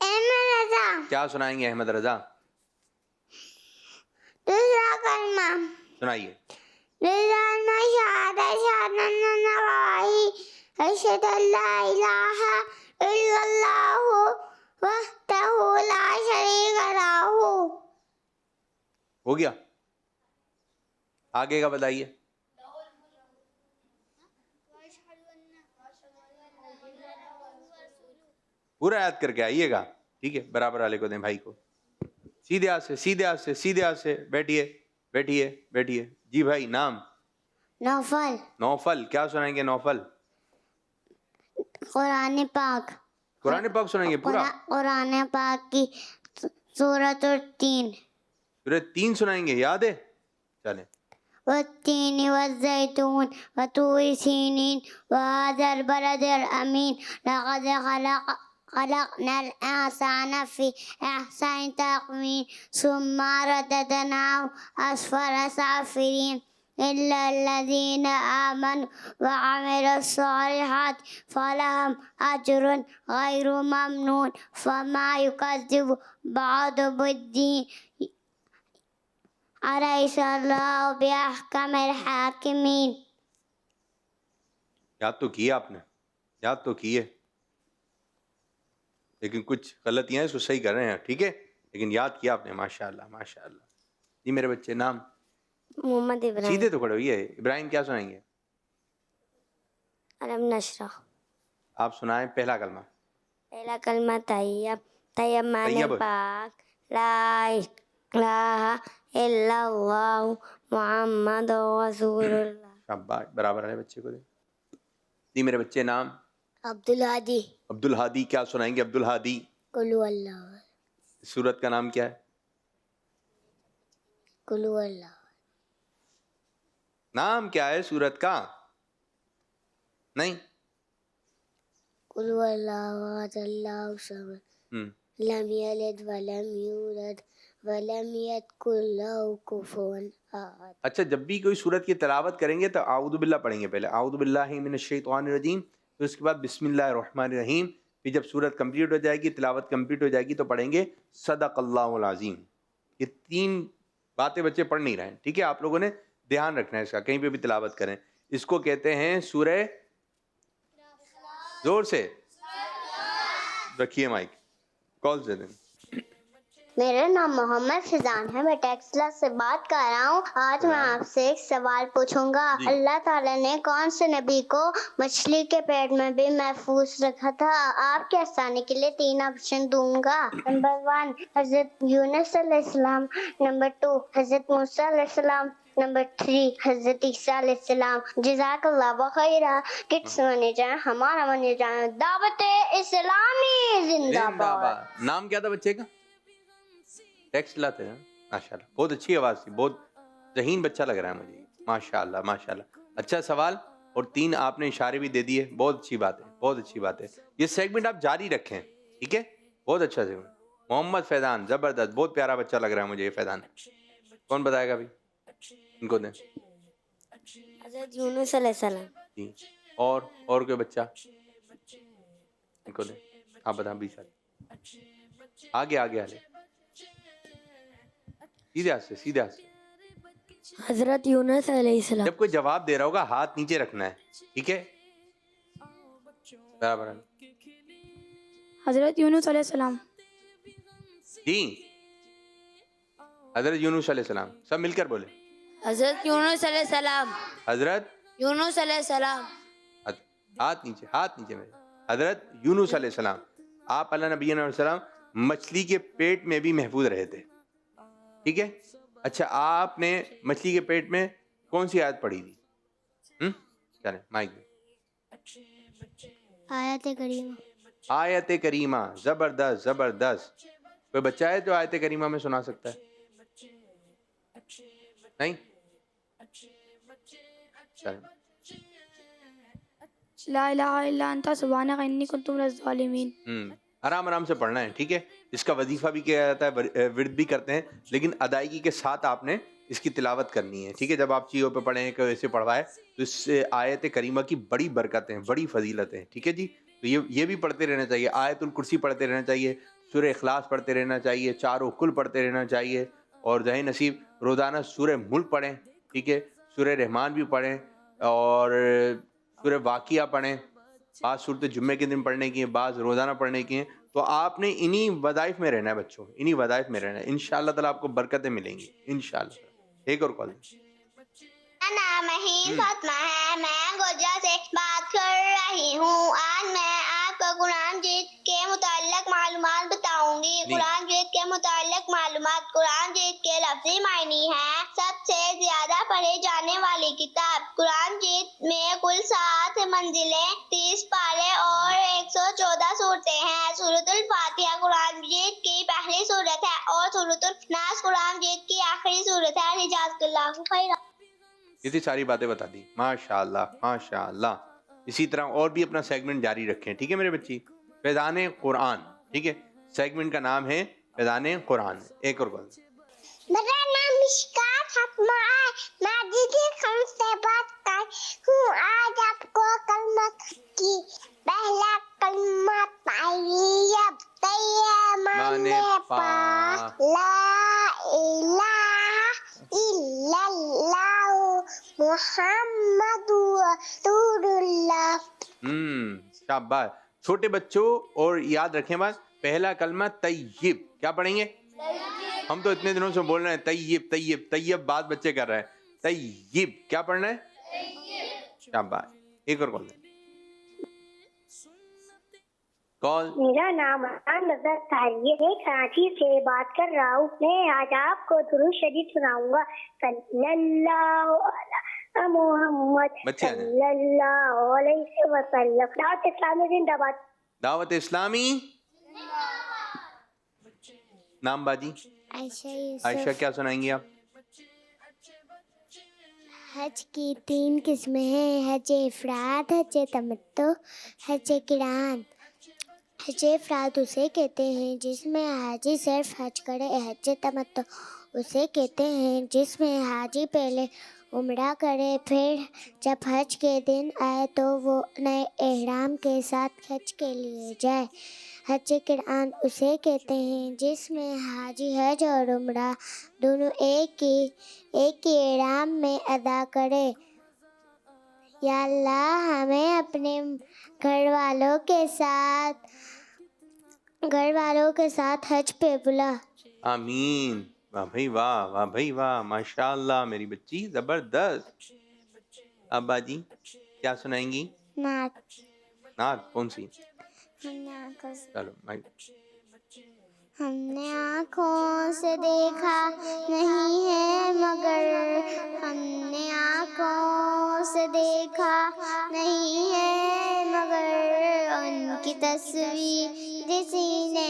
अहमद रजा। क्या सुनाएंगे अहमद रजा? दूसरा कलमा सुनाइए। लिल्लाह शहादत शहादत नवाही अशहदु अल्ला इलाहा इल्लल्लाहु वहदहु ला शरीका लहू। हो गया? आगे का बताइए। पूरा याद करके आइएगा, ठीक है? बराबर वाले को दें भाई को। सीधे हाथ से, सीधे हाथ से, सीधे हाथ से। बैठिए बैठिए बैठिए। जी भाई, नाम? नौफल। नौफल, क्या सुनाएंगे नौफल? कुरान पाक। कुरान पाक सुनाएंगे पूरा? कुरान पाक की सूरत 3 सूरत 3 सुनाएंगे, याद है? चलें। वत्तीन वज़ैतून वतूर सीनीन वहाज़ल बलदिल अमीन लक़द खलक़नल इंसान फ़ी अहसनि तक़वीम सुम्मा रददनाहु अस्फ़ला साफ़िलीन इल्ला लज़ीना आमनु वअमिलुस्सॉलिहात फ़लहुम अज्रुन ग़ैरु ममनून फ़मा युकज़्ज़िबुक बअदु बिद्दीन अलैहिस्सलाहु बिअहकमिल हाकिमीन। याद तो किया आपने, याद तो किए, लेकिन कुछ गलतियां हैं, इसको सही कर रहे हैं, ठीक है? लेकिन याद किया आपने, माशाअल्लाह माशाअल्लाह। जी मेरे बच्चे, नाम? मोहम्मद इब्राहिम। सीधे तो खड़े हुई है। इब्राहिम, क्या सुनाएंगे? अलम नशरा। आप सुनाएं पहला कलमा। पहला कलमा तैयब। तैयब माने तैयब। पाक। ला इलाहा इल्लल्लाह मुहम्मद रसूलुल्लाह। शाबाश, बराबर है बच्चे को दे। जी मेरे बच्चे, नाम? अब्दुल हादी। अब्दुल हादी, क्या सुनाएंगे अब्दुल हादी? कुलु अल्लाह। सूरत का नाम क्या है? कुलु अल्लाह। नाम क्या है सूरत का? नहीं कुल हुवल्लाहु अहद अल्लाहु समद लम यलिद वलम यूलद वलम यकुल लहू कुफुवन अहद। अच्छा, जब भी कोई सूरत की तिलावत करेंगे तो आऊदु बिल्लाह पढ़ेंगे पहले, आऊदु बिल्लाहि मिनश शैतानिर रजीम, फिर उसके बाद बिस्मिल्लाहिर रहमानिर रहीम। फिर जब सूरत कंप्लीट हो जाएगी, तिलावत कंप्लीट हो जाएगी तो पढ़ेंगे सदक़ल्लाहुल अज़ीम। ये 3 बातें बच्चे पढ़ नहीं रहे हैं, ठीक है? आप लोगों ने ध्यान रखना है इसका, कहीं पे भी तिलावत करें। इसको कहते हैं सूरह, जोर से रखिए माइक, कॉल से दें। मेरा नाम मोहम्मद फिजान है, मैं टेक्सला से बात कर रहा हूँ। आज मैं आपसे एक सवाल पूछूंगा। अल्लाह ताला ने कौन से नबी को मछली के पेट में भी महफूज रखा था? आपके आसानी के लिए 3 ऑप्शन दूंगा। नंबर 1 हजरत यूनुस अलैहिस्सलाम, नंबर 2 हजरत मूसा अलैहिस्सलाम, नंबर 3 हजरत ईसा अलैहिस्सलाम। जज़ाकल्लाहु खैरा। किड्स मने जाए, हमारा मने जाए, दावत इस्लामी जिंदाबाद। नाम क्या था बच्चे का? टेक्स्ट लाते हैं माशाल्लाह, बहुत अच्छी आवाज़ थी, बहुत ज़हीन बच्चा लग रहा है मुझे, माशाल्लाह माशाल्लाह। अच्छा सवाल, और 3 आपने इशारे भी दे दिए, बहुत अच्छी बात है, बहुत अच्छी बात है। ये सेगमेंट आप जारी रखें, ठीक है? बहुत अच्छा सेगमेंट। मोहम्मद फैज़ान, ज़बरदस्त, बहुत प्यारा बच्चा लग रहा है मुझे ये फैज़ान। कौन बताएगा अभी? इनको दें हजरत यूनुस अलैहिस्सलाम। जी। और कोई बच्चा? इनको दें, आप बता 20 आगे आगे आगे, सीधे हाथ से, सीधे हाथ से। हजरत यूनुस अलैहिस्सलाम। जब कोई जवाब दे रहा होगा हाथ नीचे रखना है, ठीक है? बराबर है। हजरत यूनुस अलैहिस्सलाम। जी, हजरत यूनुस अलैहिस्सलाम, सब मिलकर बोले। हजरत यूनुस अलैहिस्सलाम। हजरत यूनुस अलैहिस्सलाम। हाथ नीचे मेरे। हजरत यूनुस अलैहिस्सलाम, आप अल्लाह नबी सलाम मछली के पेट में भी महफूज रहे थे, ठीक है? अच्छा, आपने मछली के पेट में कौन सी आयत पढ़ी थी? चले माइक में। आयत करीमा। आयत करीमा, जबरदस्त जबरदस्त। कोई बच्चा है जो आयत करीमा में सुना सकता है? नहीं? चले। ला इलाहा इल्ला अंता सुब्हानका इन्नी कुन्तु मिनज़ ज़ालिमीन। आराम आराम से पढ़ना है, ठीक है? इसका वजीफा भी किया जाता है, विर्द भी करते हैं, लेकिन अदायगी के साथ आपने इसकी तिलावत करनी है, ठीक है? जब आप चीज़ों पे पढ़ें, कोई ऐसे पढ़वाए, तो इससे आयत करीमा की बड़ी बरकतें हैं, बड़ी फजीलतें हैं, ठीक है जी? तो ये भी पढ़ते रहना चाहिए। आयतुल कुर्सी पढ़ते रहना चाहिए, सूरह इखलास पढ़ते रहना चाहिए, चारों कुल पढ़ते रहना चाहिए, और जहे नसीब रोज़ाना सूरह मुल्क पढ़ें, ठीक है? सूरह रहमान भी पढ़ें, और सूरह वाक़िया पढ़ें। बाज़ सूरत जुम्मे के दिन पढ़ने की है, बाज़ रोज़ाना पढ़ने की हैं। तो आपने इन्हीं वज़ाइफ में रहना है बच्चों, इन्हीं वज़ाइफ में रहना है। इंशाअल्लाह ताला आपको बरकतें मिलेंगी इंशाअल्लाह। एक और कॉल। मेरा नाम महीन फातिमा है, मैं गोजा से बात कर रही हूँ। आज मैं आपको कुरान जीत के मुताल्लिक मालूमात बताऊंगी। कुरान जीत के मुताल्लिक मालूमात। कुरान जीत के लफ्ज़ी मायने हैं सबसे ज्यादा पढ़े जाने वाली किताब। कुरान जीत में कुल 7 मंजिलें, 30 पारे और 114 सूरतें हैं। सूरतुल फातिहा कुरान जीत की पहली सूरत है और सूरतुल नास कुरान जीत की आखिरी सूरत है। जज़ाकल्लाहु खैरा। इतनी सारी बातें बता दी, माशाअल्लाह माशाअल्लाह। इसी तरह और भी अपना सेगमेंट जारी रखें, ठीक है मेरे बच्ची? फैज़ाने कुरान, ठीक है? सेगमेंट का नाम है फैज़ाने कुरान। एक और कॉल। मेरा नाम मिशकात फातिमा है, मैं दीदी खान से बात कर हूँ। आज आपको कलमा की पहला कलमा तैयब माने पा ला इलाहा इल्लल्लाह मुहम्मदु रसूलुल्लाह। शाबाश। छोटे बच्चों और याद रखें बात, पहला कलमा तैयब, क्या पढ़ेंगे? हम तो इतने दिनों से बोल रहे हैं तैयब तैयब तैयब, बात बच्चे कर रहे हैं। तैयब क्या पढ़ना है? शाबाश। एक और कॉल। कॉल। मेरा नाम नजर तारिये है, कराची से बात कर रहा हूँ। मैं आज आपको दुरूद शरीफ सुनाऊंगा। सल्लल्लाहु अलैहि मोहम्मद सल्लल्लाहु अलैहि वसल्लम। दावत इस्लामी जिंदाबाद। दावत इस्लामी। नाम बाजी? आयशा यूसुफ। आयशा, क्या सुनाएंगी आप? हज की 3 किस्में हैं, हज इफराद, हज तमत्तु, हज किरान। हज इफराद उसे कहते हैं जिसमें हाजी सिर्फ हज करे। हज तमत्तु उसे कहते हैं जिसमें हाजी पहले उम्रा करे, फिर जब हज के दिन आए तो वो नए एहराम के साथ हज के लिए जाए। हज किरान उसे कहते हैं जिसमें हाजी हज और उम्रा दोनों एक ही एहराम में अदा करे। या अल्लाह हमें अपने घर वालों के साथ हज पे बुला। आमीन। वाह भाई वाह, वाह भाई वाह, माशाल्लाह मेरी बच्ची जबरदस्त। अब्बा जी क्या सुनाएंगी? नात। नात कौन सी? चलो माइक। हमने आँखों से देखा नहीं है मगर, हमने आँखों से देखा नहीं है मगर, उनकी तस्वीर सीने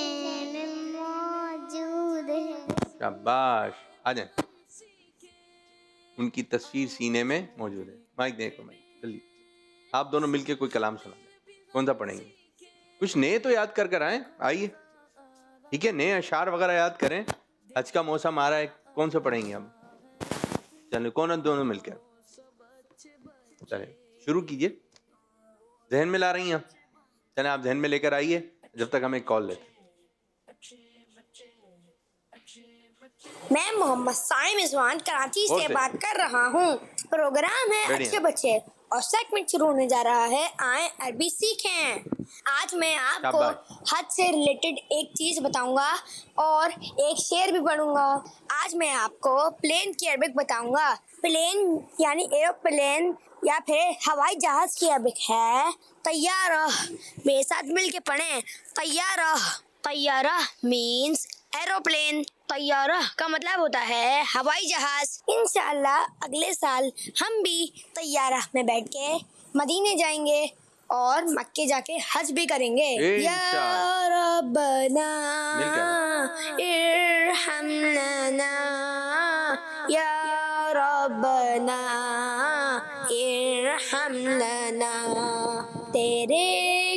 में मौजूद है। शाबाश, आ जाए। उनकी तस्वीर सीने में मौजूद है। माइक देखो, माइक जल्दी। आप दोनों मिलके कोई कलाम सुना दें। कौन सा पढ़ेंगे? कुछ नए तो याद कर कर आए। आइए, ठीक है, नए अशार वगैरह याद करें। हज का मौसम आ रहा है, कौन सा पढ़ेंगे हम? चलो कौन दोनों मिलकर चले शुरू कीजिए। जहन में ला रही हैं आप? चले आप जहन में लेकर आइए जब तक हम एक कॉल लेते। मैं मोहम्मद साइम रिजवान कराची से बात कर रहा हूँ। प्रोग्राम है अच्छे बच्चे और सेगमेंट शुरू होने जा रहा है, आए अरबी सीखें। आज मैं आपको हज से रिलेटेड एक चीज बताऊंगा और एक शेर भी पढ़ूंगा। आज मैं आपको प्लेन की अरबिक बताऊंगा। प्लेन यानी एरोप्लेन या फिर हवाई जहाज की अरबिक है तैयारा। मेरे साथ मिल के पढ़ें, तैयारा। तैयारा मीन्स एरोप्लेन। तैयारा का मतलब होता है हवाई जहाज। इंशाअल्लाह अगले साल हम भी तैयारा में बैठ के मदीने जाएंगे और मक्के जाके हज भी करेंगे। या रब्बना इरहमना, या रब्बना इरहमना। तेरे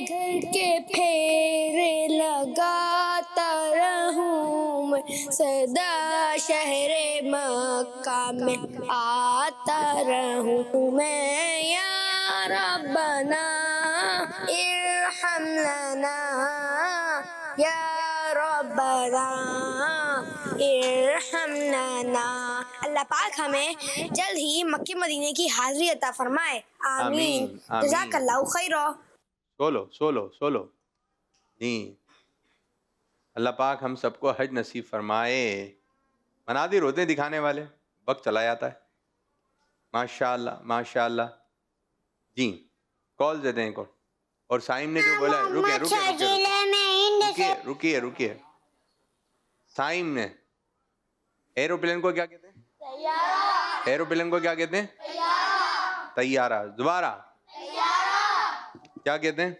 घर के फेरे लगाता रहूं मैं, सदा शहरे मक्का में आता रहूं मैं। या रब्बना इरहमना, या रब्बना इरहमना। अल्लाह पाक हमें जल्द ही मक्के मदीने की हाजिरी अता फरमाए। आमीन। जज़ाकल्लाहु खैरा। सोलो जी। अल्लाह पाक हम सबको हज नसीब फरमाए। मनादिर होते हैं दिखाने वाले, वक्त चला जाता है। माशाअल्लाह माशाअल्लाह जी। कॉल देते हैं कॉल। और साइम ने जो बोला, रुकिए। साइम ने एरोप्लेन को क्या कहते हैं? एरोप्लेन को क्या कहते हैं? तैयारा। दोबारा क्या कहते हैं?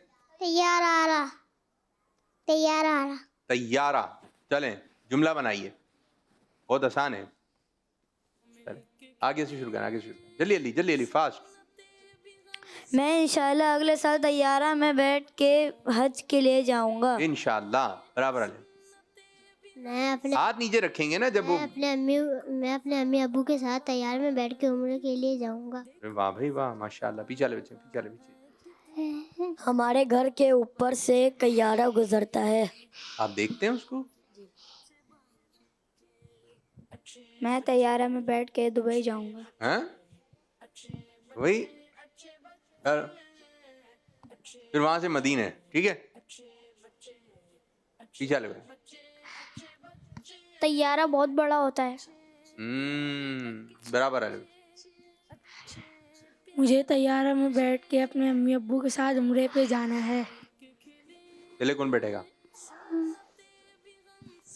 तैयारा। चलें जुमला बनाइए, बहुत आसान है। आगे से शुरू करें, जल्दी फास्ट। मैं इंशाल्लाह अगले साल तैयारा में बैठ के हज के लिए जाऊंगा। इंशाल्लाह। बराबर है। मैं अपने हाथ नीचे रखेंगे ना जब वो। मैं अपने अम्मी अब्बू के साथ तैयार में बैठ के उम्र के लिए जाऊंगा। वाह भाई वाह, माशाल्लाह। पीछे वाले बच्चे। हमारे घर के ऊपर से तैयारा गुजरता है। आप देखते हैं उसको? मैं तैयारा में बैठ के दुबई जाऊंगा। हैं? वही फिर वहां से मदीने, ठीक है। पीछे वाले तैयारा बहुत बड़ा होता है। बराबर है। मुझे तैयारा में बैठ के अपने अम्मी अब्बू के साथ उम्रे पे जाना है। चले कौन बैठेगा?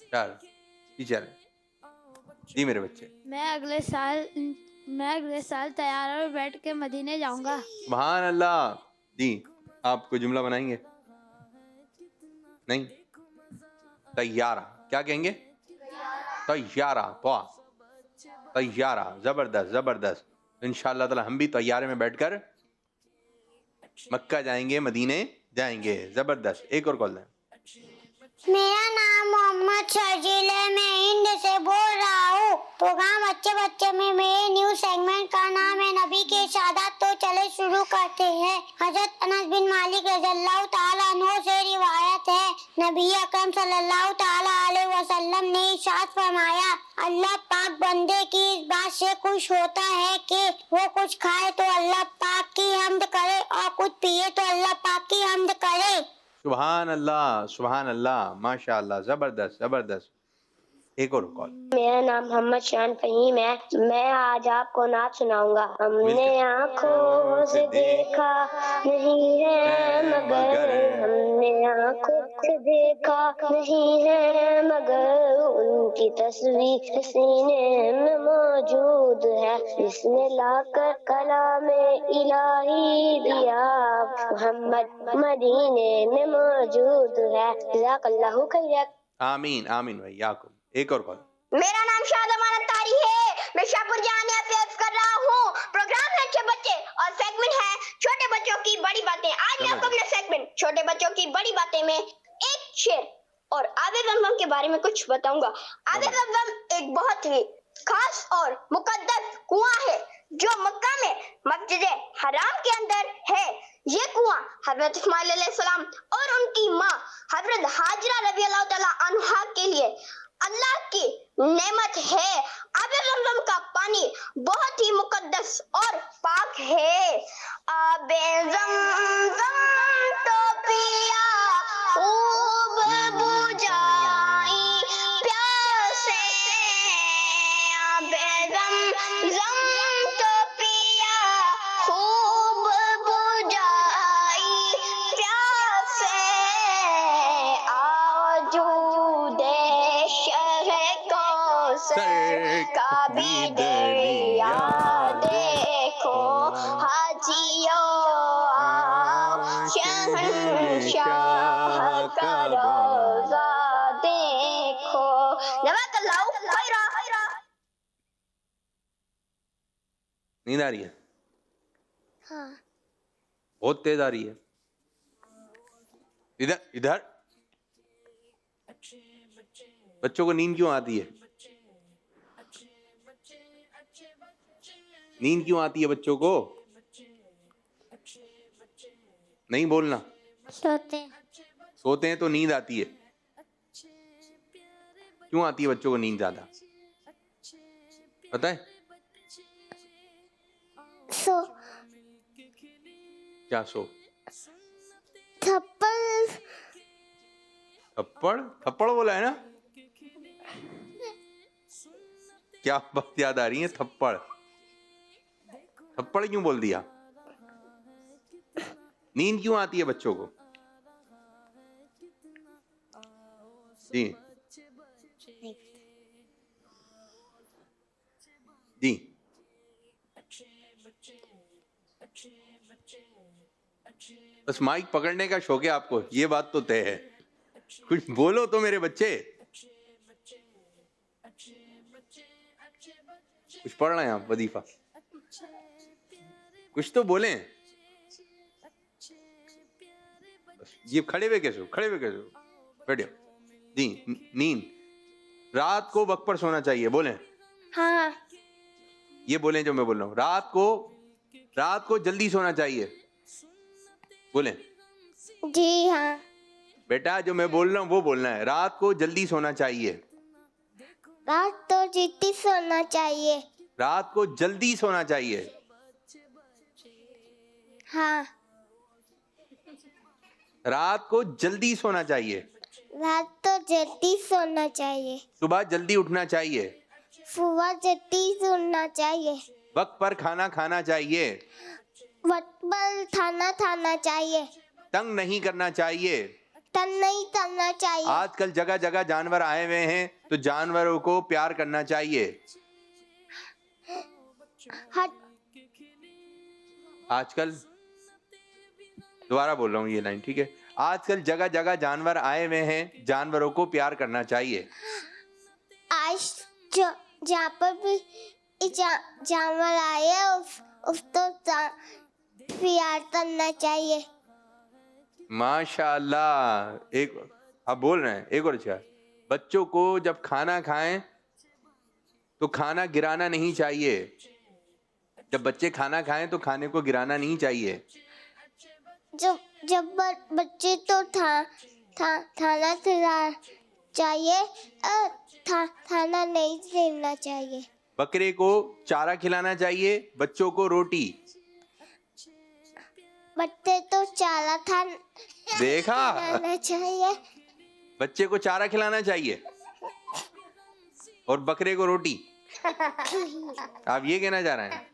चल पीछे जी मेरे बच्चे। मैं अगले साल तैयारा में बैठ के मदीने जाऊंगा। सुभान अल्लाह जी। आप कोई जुमला बनाएंगे? नहीं। तैयारा क्या कहेंगे? तैयारा। जबरदस्त। तो इंशाअल्लाह ताला हम भी तैयारे में बैठकर मक्का जाएंगे, मदीने जाएंगे। जबरदस्त। एक और कॉल दें। मेरा नाम मोहम्मद शर्जील है, मैं हिंद से बोल रहा हूँ। प्रोग्राम अच्छे बच्चे में मेरे न्यू सेगमेंट का नाम है नबी के इरशादात। तो चले शुरू करते हैं। हजरत अनस बिन मालिक रज़ियल्लाहु ताला अन्हु से रिवायत है, नबी अकरम सल्लल्लाहु ताला अलैहि वसल्लम ने इरशाद फरमाया, अल्लाह पाक बंदे की इस बात से खुश होता है कि वो कुछ खाए तो अल्लाह पाक की हम्द करे और कुछ पिए तो अल्लाह पाक की हम्द करे। सुभान अल्लाह, माशाअल्लाह, जबरदस्त जबरदस्त। एक और कॉल। मेरा नाम मोहम्मद शान फहीम है, मैं आज आपको नात सुनाऊंगा। हमने आँखों से देखा नहीं है मगर, हमने आँखों से देखा नहीं है मगर, उनकी तस्वीर सीने में मौजूद है, जिसने लाकर कलामे इलाही दिया, मोहम्मद मदीने में मौजूद है। जज़ाकल्लाहु खैर। आमीन आमीन भाई याकूब। एक और कॉल। मेरा नाम शाद अमानत तारी है, मैं शाहपुर जामिया से अर्ज कर रहा हूँ। प्रोग्राम है अच्छे बच्चे और सेगमेंट है छोटे बच्चों की बड़ी बातें। आज मैं आपको अपना सेगमेंट छोटे बच्चों की बड़ी बातें में एक शेर और आबे ज़मज़म के बारे में कुछ बताऊंगा। आबे ज़मज़म एक बहुत ही खास और मुकद्दस कुआं है जो मक्का में मस्जिद हराम के अंदर है। ये कुआं हजरत इस्माइल अलैहिस्सलाम और उनकी माँ हजरत हाजरा रज़ी अल्लाह तआला अन्हा के लिए अल्लाह की नेमत है। आबे ज़मज़म का पानी बहुत ही मुकद्दस और पाक है। आबे ज़मज़म तो पिया खूब बुझाई प्यासे, आबे ज़मज़म तो पिया खूब बुझाई प्यासे, आजूदे सर का भी दरिया देखो, हाजियो शहंशाह का रोज़ा देखो। जज़ाकल्लाहु खैरा। नींद आ रही है? हाँ। बहुत तेज आ रही है। इधर इधर। बच्चों को नींद क्यों आती है? नींद क्यों आती है बच्चों को? नहीं बोलना। सोते हैं तो नींद आती है। क्यों आती है बच्चों को नींद ज्यादा? पता है? सो क्या सो? थप्पड़। थप्पड़? थप्पड़ बोला है ना? क्या बात याद आ रही है? थप्पड़। थप्पड़ क्यों बोल दिया? नींद क्यों आती है बच्चों को? जी जी। बस माइक पकड़ने का शौक है आपको, ये बात तो तय है। कुछ बोलो तो मेरे बच्चे। कुछ पढ़ रहे हैं आप वजीफा? कुछ तो बोलें। ये खड़े हुए कैसे हो? खड़े हुए कैसे हो? बैठो जी। नींद रात को वक्त पर सोना चाहिए, बोलें। हाँ। ये बोलें जो मैं बोल रहा हूँ। रात को जल्दी सोना चाहिए, बोलें। जी हाँ। बेटा जो मैं बोल रहा हूँ वो बोलना है। रात को जल्दी सोना चाहिए। रात तो जल्दी सोना चाहिए। रात को जल्दी सोना चाहिए। हाँ। रात को जल्दी सोना चाहिए। रात तो जल्दी सोना चाहिए। सुबह जल्दी उठना चाहिए। सुबह जल्दी सोना चाहिए। वक्त पर खाना खाना चाहिए। वक्त पर खाना खाना चाहिए। तंग नहीं करना चाहिए। तंग नहीं करना चाहिए। आजकल जगह जगह जानवर आए हुए हैं तो जानवरों को प्यार करना चाहिए। आजकल दोबारा बोल रहा हूँ ये लाइन, ठीक है? आजकल जगह जगह जानवर आए हुए हैं, जानवरों को प्यार करना चाहिए। आज जहाँ पर भी जानवर आए उस तो प्यार करना चाहिए। माशाअल्लाह। एक आप बोल रहे हैं, एक और अच्छा, बच्चों को जब खाना खाएं तो खाना गिराना नहीं चाहिए। जब बच्चे खाना खाएं तो खाने को गिराना नहीं चाहिए। जब बच्चे तो खाना खिला चाहिए, खाना नहीं देना चाहिए। बकरे को चारा खिलाना चाहिए, बच्चों को रोटी। बच्चे तो चारा देखा, खिलाना चाहिए। बच्चे को चारा खिलाना चाहिए और बकरे को रोटी। आप ये कहना चाह रहे हैं?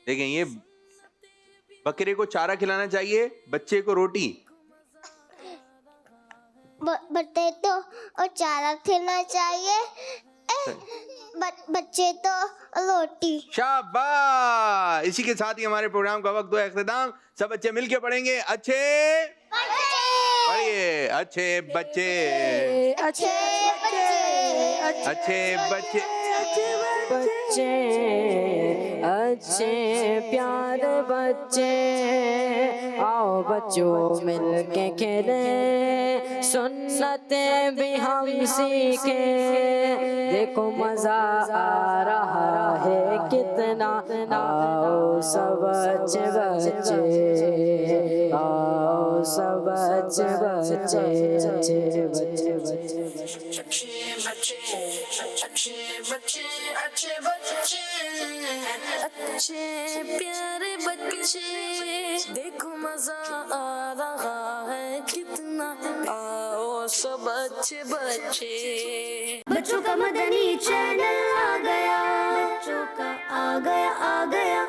देखें, ये बकरे को चारा खिलाना चाहिए, बच्चे को रोटी। बच्चे तो और चारा खिलाना चाहिए, बच्चे तो रोटी। शाबाश। इसी के साथ ही हमारे प्रोग्राम का वक्त हुआ इख्तिताम। सब बच्चे मिलके पढ़ेंगे। अच्छे पढ़िए, अच्छे बच्चे, अच्छे बच्चे, अच्छे बच्चे, बच्चे अच्छे प्यारे बच्चे, आओ बच्चों मिलके खेले, सुन्नतें भी हम सीखे, देखो मजा आ रहा है कितना, आओ सब बच्चे बच्चे, आओ सब बच्चे बच्चे, अच्छे बच्चे अच्छे प्यारे बच्चे, देखो मजा आ रहा है कितना, आओ सब अच्छे बच्चे। बच्चों का मदनी चैनल आ गया, बच्चों का आ गया